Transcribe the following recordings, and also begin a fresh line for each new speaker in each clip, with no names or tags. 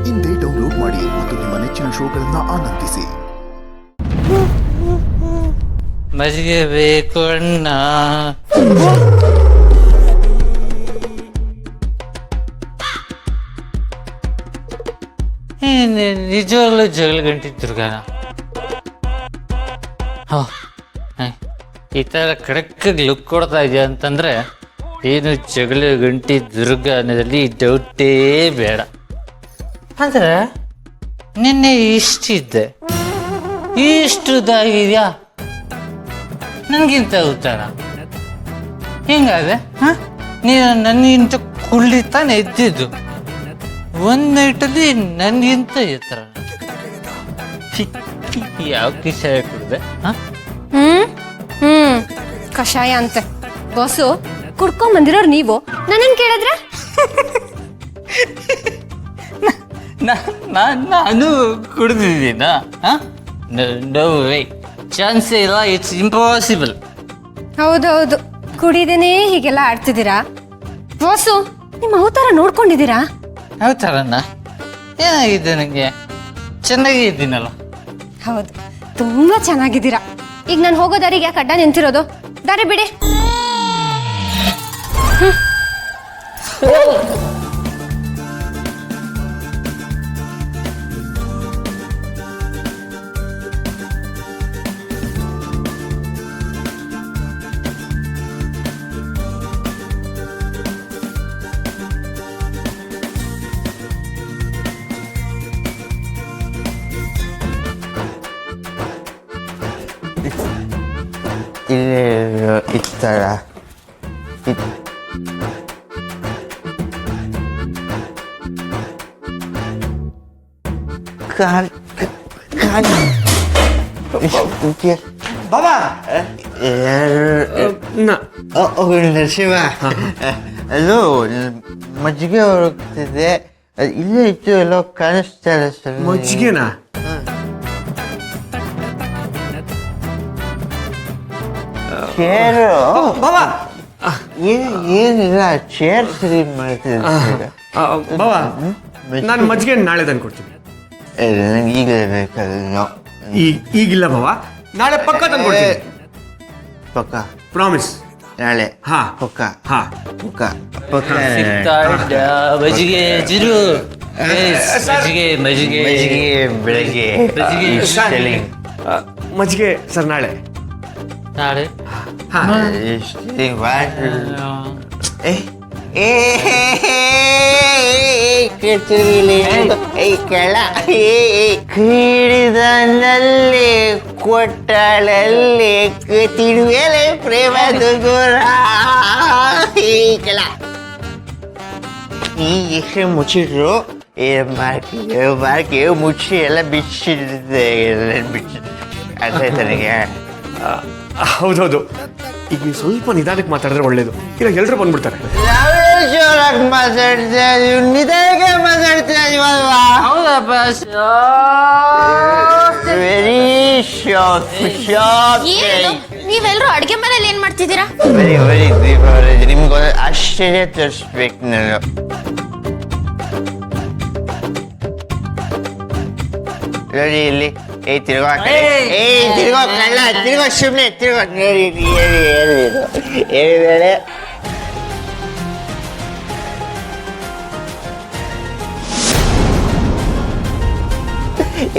ಇಂದೇ ಡೌನ್ಲೋಡ್ ಮಾಡಿ ಮತ್ತು ನಿಮ್ಮ ನೆಚ್ಚಿನ ಶೋಗಳನ್ನ ಆನಂದಿಸಿ.
ಮಜ್ಜಿಗೆ ಬೇಕು ಅಣ್ಣ. ನಿಜವಾಗ್ಲೂ ಜಗಳ ಗಂಟಿ ದುರ್ಗಾನ ಈ ಥರ ಕಡಕ್ಕಾಗಿ ಲುಕ್ ಕೊಡ್ತಾ ಇದೆಯಾ ಅಂತಂದ್ರೆ ಏನು ಜಗಳ ಗಂಟಿ ದುರ್ಗ ಅನ್ನೋದ್ರಲ್ಲಿ ಡೌಟೇ ಬೇಡ. ಅಂದ್ರೆ ನಿನ್ನೆ ಇಷ್ಟಿದ್ದೆ, ಇಷ್ಟುದಾಗಿದ್ಯಾ ನನಗಿಂತ ಉತ್ತಾರ ಹಿಂಗಾದೆ. ನೀನು ನನಗಿಂತ ಕುಳ್ಳಿ ತಾನೆ ಎದ್ದಿದ್ದು, ಒಂದು ನೈಟಲ್ಲಿ ನನಗಿಂತ ಎತ್ತರ. ಯಾವ ಕಷಾಯ ಕುಡ್ದೆ?
ಕಷಾಯ ಅಂತೆ ಬಾಸು, ಕುಡ್ಕೊಂಡ್ ಬಂದಿರೋರು ನೀವು ನನ್ನನ್ ಕೇಳಿದ್ರೆ
ನಾನು ಕುಡ್ದಿದ್ದೀನ? ನೋ ವೇ, ಚಾನ್ಸೇ ಇಲ್ಲ, ಇಟ್ಸ್ ಇಂಪಾಸಿಬಲ್.
ಹೌದೌದು, ಕುಡಿದೇನೆ ಹೀಗೆಲ್ಲ ಆಡ್ತಿದ್ದೀರಾ ಬಾಸು. ನಿಮ್ಮ ಅವತಾರ ನೋಡ್ಕೊಂಡಿದ್ದೀರಾ?
ಯಾವ ಥರನ? ಏನಾಗಿದೆ ನನಗೆ? ಚೆನ್ನಾಗೇ ಇದ್ದೀನಲ್ಲ.
ಹೌದು, ತುಂಬಾ ಚೆನ್ನಾಗಿದ್ದೀರಾ. ಈಗ ನಾನು ಹೋಗೋ ದಾರಿಗೆ ಯಾಕೆ ಅಡ್ಡ ನಿಂತಿರೋದು? ದಾರಿ ಬಿಡಿ.
ಇಲ್ಲಿ ಇತ್ತಲ್ಲ
ಬಾಬಾ
ನರಸಿಂಹ, ಅದು ಮಜ್ಜಿಗೆ ಹೊರಗ್ತಿದೆ, ಇಲ್ಲೇ ಇತ್ತು, ಎಲ್ಲೋ ಕಾಣಿಸ್ತಾ ಇಲ್ಲ ಸರ್.
ಮಜ್ಜಿಗೆನಾ?
ಚೇರು
ಬಾಬಾ
ಏನಿಲ್ಲ, ಚೇರ್ ಸರಿ ಮಾಡ್ತಿದ್ದೆ.
ಬಾಬಾ, ನಾನು ಮಜ್ಜಿಗೆ ನಾಳೆ ತಂದು ಕೊಡ್ತೀನಿ.
ನಂಗೆ ಈಗಲೇ ಬೇಕಲ್ಲ.
ಈಗಿಲ್ಲ ಬಾಬಾ, ನಾಳೆ ಪಕ್ಕ ತಂದು ಕೊಡ್ತೀನಿ.
ಪಕ್ಕ
ಪ್ರಾಮಿಸ್.
ನಾಳೆ?
ಹಾ
ಪಕ್ಕ.
ಹಾ
ಪಕ್ಕ ಪಕ್ಕ.
ಮಜ್ಜಿಗೆ ಜಿರು, ಮಜ್ಜಿಗೆ ಮಜ್ಜಿಗೆ
ಮಜ್ಜಿಗೆ ಬೆಳಗ್ಗೆ
ಮಜ್ಜಿಗೆ ಸರ್ ನಾಳೆ.
ನಾಳೆ
ಹಾ
ಕ್ರೀಡಿದಲ್ಲಿ ಕೊಟ್ಟಳಲ್ಲಿ ತಿಳುವೆಲೆ ಪ್ರೇಮದ ಗುರ ಕೆಳ ಈ ಎಷ್ಟು ಮುಚ್ಚಿಟ್ರು ಮಾರ್ಕೆ ಮುಚ್ಚಿ ಎಲ್ಲ ಬಿಚ್ಚಿಟ್ಟಿದ್ದೆ, ಅದೇ ನನಗೆ.
ಹೌದೌದು, ಈಗ ನೀವು ಸ್ವಲ್ಪ ನಿಧಾನಕ್ಕೆ ಮಾತಾಡಿದ್ರೆ ಒಳ್ಳೇದು, ಇಲ್ಲ ಎಲ್ಲರೂ ಬಂದ್ಬಿಡ್ತಾರೆ.
ಜೋರಾಗಿ ಮಾತಾಡ್ತಾ ಇದೀವಿ, ನಿಧಾನಕ್ಕೆ ಮಾತಾಡ್ತಾ ಇದೀವಲ್ವಾ?
ಹೌದಪ್ಪ,
ವೆರಿ ಶಾಕ್.
ನೀವೆಲ್ಲರೂ ಅಡ್ಗೆ ಮನೇಲಿ ಏನ್ ಮಾಡ್ತಿದ್ದೀರಾ?
ವೆರಿ ವೆರಿ ದೀಪಾವಳಿ ನಿಮ್ಗೆ ಆಶ್ಚರ್ಯ ತೋರಿಸ್ಬೇಕು ನಾನು. ನೋಡಿ ಇಲ್ಲಿ, ತಿರ್ಗೋ ತಿರ್ಗೋ ಕಳ್ಳ, ತಿರ್ಗೋ ಸುಮ್ಮನೆ ತಿರ್ಗೋ. ನೋಡಿ ಹೇಳಿದಾಳೆ.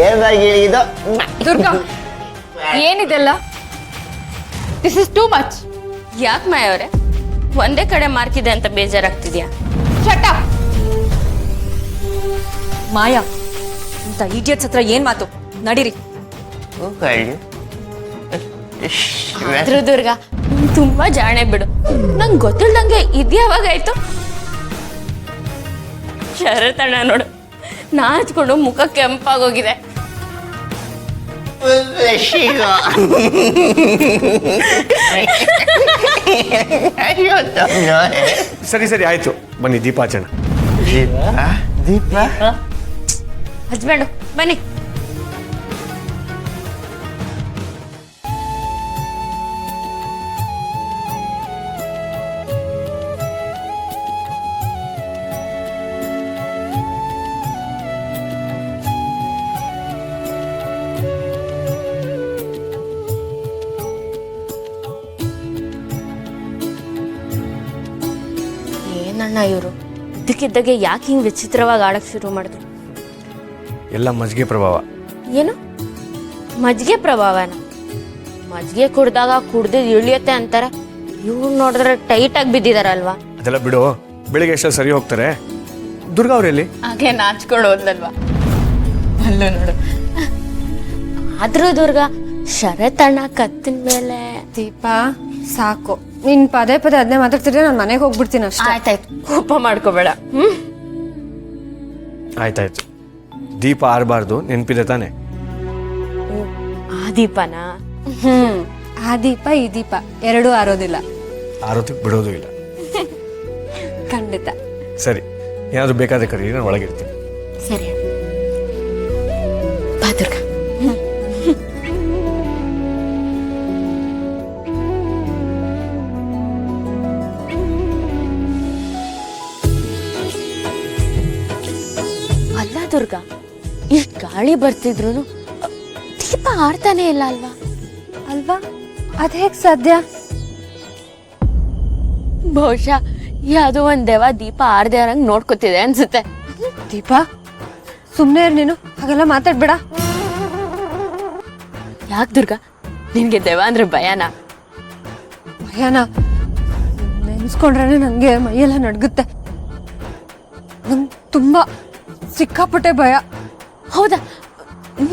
ಏನಾಗಿ ಹೇಳಿದ್ದು?
ದುರ್ಗಾ, ಏನಿದೆಲ್ಲ? This is too much.
ಯಾಕೆ ಮಾಯವರೇ, ಒಂದೇ ಕಡೆ ಮಾರ್ಕ್ ಇದೆ ಅಂತ ಬೇಜಾರಾಗ್ತಿದ್ಯಾ?
Shut up. ಮಾಯಾ, ಇಂಥ ಇಡಿಯಟ್ಸ್ ಹತ್ರ ಏನ್ ಮಾತು? ನಡೀರಿ.
ಆದ್ರೂ ದುರ್ಗಾ, ನೀನ್ ತುಂಬಾ ಜಾಣೆ ಬಿಡು. ನಂಗೆ ಗೊತ್ತಿಲ್ದಂಗೆ ಇದ್ಯಾವಾಗಾಯ್ತು? ಶರತಣ್ಣ ನೋಡು, ನಾಚ್ಕೊಂಡು ಮುಖ ಕೆಂಪಾಗೋಗಿದೆ.
ಸರಿ ಸರಿ ಆಯ್ತು, ಬನ್ನಿ ದೀಪಾಚರಣ.
ದೀಪ
ಹಸ್ಬೆಂಡು ಬನ್ನಿ. ಯಾರಣ್ಣ ಇವರು ಇದ್ದಕ್ಕಿದ್ದಾಗೆ ಯಾಕೆ ಹಿಂಗೆ ವಿಚಿತ್ರವಾಗಿ ಆಡಕ್ಕೆ ಶುರು ಮಾಡಿದ್ರು?
ಎಲ್ಲ ಮಜ್ಜಿಗೆ ಪ್ರಭಾವ.
ಏನು ಮಜ್ಜಿಗೆ ಪ್ರಭಾವನ? ಮಜ್ಜಿಗೆ ಕುಡ್ದಾಗ ಕುಡ್ದು ಇಳಿಯತ್ತೆ ಅಂತಾರೆ, ಇವ್ರು ನೋಡಿದ್ರೆ ಟೈಟಾಗಿ ಬಿದ್ದಿದಾರಲ್ವಾ?
ಅದೆಲ್ಲ ಬಿಡು, ಬೆಳಿಗ್ಗೆ ಎಷ್ಟೋ ಸರಿ ಹೋಗ್ತಾರೆ. ದುರ್ಗಾ ಅವ್ರೆಲ್ಲಿ?
ಹಾಗೆ ನಾಚ್ಕೊಂಡು ಹೋದ್ಲಲ್ವಾ? ಅಲ್ಲ ನೋಡು. ಆದ್ರೂ ದುರ್ಗಾ ಶರತಣ್ಣ ಕತ್ತಿನ ಮೇಲೆ.
ದೀಪ ಸಾಕು, ನೀನ್ ಪದೇ ಪದೇ ಅದನ್ನೇ ಮಾತಾಡ್ತಿದ್ರೆ ನಾನು ಮನೆಗೆ ಹೋಗ್ಬಿಡ್ತೀನಿ ಅಷ್ಟೇ.
ಆಯ್ತಾಯ್ತು, ಕೋಪ ಮಾಡ್ಕೋಬೇಡ.
ಆಯ್ತಾಯ್ತು. ದೀಪ ಆರಬಾರ್ದು, ನೆನಪಿದೆ ತಾನೆ?
ಆ ದೀಪನ?
ಆ ದೀಪ ಈ ದೀಪ ಎರಡೂ ಆರೋದಿಲ್ಲ.
ಆರೋದಕ್ಕೆ ಬಿಡೋದು ಇಲ್ಲ.
ಖಂಡಿತ.
ಸರಿ, ಏನಾದ್ರು ಬೇಕಾದ್ರೆ ಕರೀರಿ, ನಾನು ಒಳಗಿರ್ತೀನಿ.
ಸರಿ ಬಾ ದುರ್ಗಾ. ಅಲ್ಲ ದುರ್ಗಾ, ಇಷ್ಟ್ ಗಾಳಿ ಬರ್ತಿದ್ರು ದೀಪ ಆರ್ತಾನೆ ಇಲ್ಲ ಅಲ್ವಾ?
ಅಲ್ವಾ? ಅದ್ ಹೇಗ್ ಸಾಧ್ಯ?
ಬಹುಶಃ ಯಾವ್ದೋ ಒಂದ್ ದೆವ ದೀಪ ಆರ್ದೇ ಇರಂಗ್ ನೋಡ್ಕೊತಿದೆ ಅನ್ಸುತ್ತೆ.
ದೀಪ ಸುಮ್ನೆ ಇರ್ ನೀನು, ಹಾಗೆಲ್ಲ ಮಾತಾಡ್ಬೇಡ.
ಯಾಕೆ ದುರ್ಗಾ, ನಿನ್ಗೆ ದೆವ ಅಂದ್ರೆ ಭಯನಾ?
ಭಯನ ನೆನ್ಸ್ಕೊಂಡ್ರೆ ನಂಗೆ ಮೈಯೆಲ್ಲ ನಡ್ಗುತ್ತೆ. ನಂಗೆ ತುಂಬಾ ಸಿಕ್ಕಾಪಟ್ಟೆ ಭಯ.
ಹೌದಾ?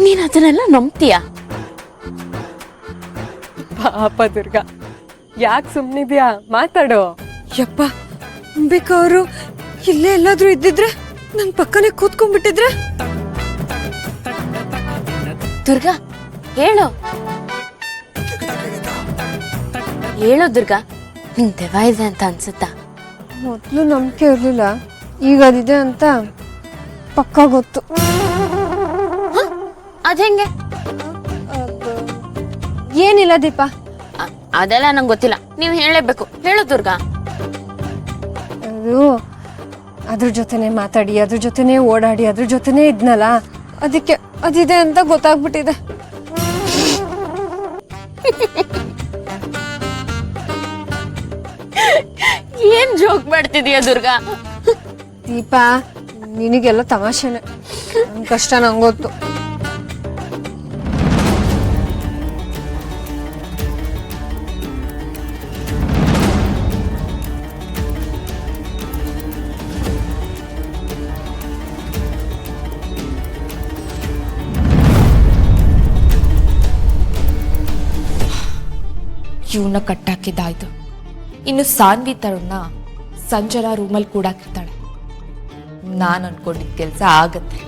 ನೀನ್ ಅದನ್ನೆಲ್ಲ ನಂಬ್ತೀಯಾ?
ಪಾಪ ದುರ್ಗಾ, ಯಾಕೆ ಸುಮ್ಮನಿದ್ಯಾ? ಮಾತಾಡೋ.
ಯಪ್ಪ, ಅಂಬಿಕಾ ಅವರು ಇಲ್ಲೇ ಎಲ್ಲಾದ್ರೂ ಇದ್ದಿದ್ರೆ ನನ್ ಪಕ್ಕನೆ ಕೂತ್ಕೊಂಡ್ಬಿಟ್ಟಿದ್ರೆ.
ದುರ್ಗಾ ಹೇಳು ಹೇಳು ದುರ್ಗಾ, ನಿಂಗ್ ದೆವ ಇದೆ ಅಂತ ಅನ್ಸುತ್ತಾ?
ಮೊದ್ಲು ನಂಬಿಕೆ ಇರ್ಲಿಲ್ಲ, ಈಗ ಅದಿದೆ ಅಂತ ಪಕ್ಕ ಗೊತ್ತು.
ಅದ್ಹೆಂಗೆ?
ಏನಿಲ್ಲ ದೀಪ,
ಅದೆಲ್ಲ ನಂಗೆ ಗೊತ್ತಿಲ್ಲ, ನೀವ್ ಹೇಳಬೇಕು. ಹೇಳು ದುರ್ಗಾ.
ಅದು ಅದ್ರ ಜೊತೆನೆ ಮಾತಾಡಿ, ಅದ್ರ ಜೊತೆನೆ ಓಡಾಡಿ, ಅದ್ರ ಜೊತೆನೆ ಇದ್ನಲ್ಲ, ಅದಕ್ಕೆ ಅದಿದೆ ಅಂತ ಗೊತ್ತಾಗ್ಬಿಟ್ಟಿದೆ.
ಏನ್ ಜೋಕ್ ಮಾಡ್ತಿದೀಯ ದುರ್ಗಾ?
ದೀಪ, ನಿನಗೆಲ್ಲ ತಮಾಷೆನೆ, ನನ್ ಕಷ್ಟ ನಂಗೊತ್ತು.
ಇವನ್ನ ಕಟ್ಟಾಕಿದ್ದಾಯ್ತು. ಇನ್ನು ಸಾನ್ವಿ ತರುಣ್ನ ಸಂಜನಾ ರೂಮಲ್ಲಿ ಕೂಡಾಕಿರ್ತಾಳೆ. ನಾನು ಅನ್ಕೊಂಡಿದ್ದ ಕೆಲಸ ಆಗತ್ತೆ.